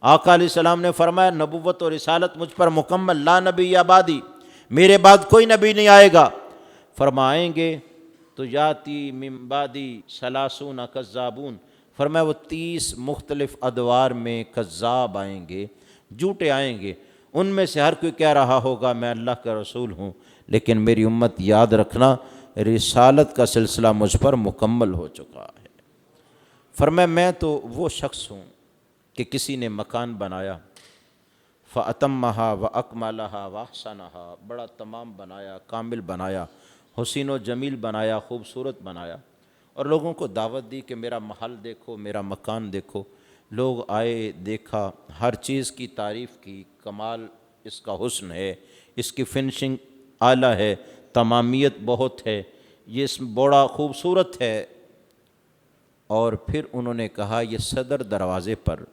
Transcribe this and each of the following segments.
آقا علیہ السلام نے فرمایا نبوت اور رسالت مجھ پر مکمل، لا نبی بعدی، میرے بعد کوئی نبی نہیں آئے گا۔ فرمائیں گے تو یاتی من بعدی ثلاثون کذابون، فرمایا وہ 30 مختلف ادوار میں کذاب آئیں گے، جھوٹے آئیں گے، ان میں سے ہر کوئی کہہ رہا ہوگا میں اللہ کا رسول ہوں، لیکن میری امت یاد رکھنا رسالت کا سلسلہ مجھ پر مکمل ہو چکا ہے۔ فرمایا میں تو وہ شخص ہوں کہ کسی نے مکان بنایا، فَأَتَمَّهَا وَأَكْمَلَهَا وَأَحْسَنَهَا، بڑا تمام بنایا، کامل بنایا، حسین و جمیل بنایا، خوبصورت بنایا، اور لوگوں کو دعوت دی کہ میرا محل دیکھو، میرا مکان دیکھو۔ لوگ آئے، دیکھا، ہر چیز کی تعریف کی، کمال اس کا حسن ہے، اس کی فنشنگ اعلیٰ ہے، تمامیت بہت ہے، یہ اس بڑا خوبصورت ہے۔ اور پھر انہوں نے کہا یہ صدر دروازے پر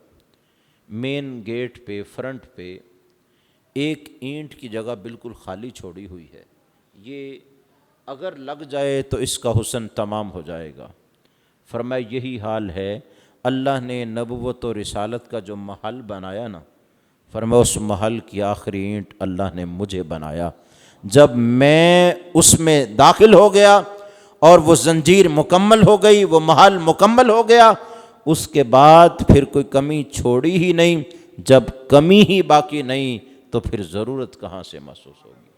مین گیٹ پہ فرنٹ پہ ایک اینٹ کی جگہ بالکل خالی چھوڑی ہوئی ہے، یہ اگر لگ جائے تو اس کا حسن تمام ہو جائے گا۔ فرمایا یہی حال ہے، اللہ نے نبوت و رسالت کا جو محل بنایا نا، فرمایا اس محل کی آخری اینٹ اللہ نے مجھے بنایا۔ جب میں اس میں داخل ہو گیا اور وہ زنجیر مکمل ہو گئی، وہ محل مکمل ہو گیا، اس کے بعد پھر کوئی کمی چھوڑی ہی نہیں۔ جب کمی ہی باقی نہیں تو پھر ضرورت کہاں سے محسوس ہوگی؟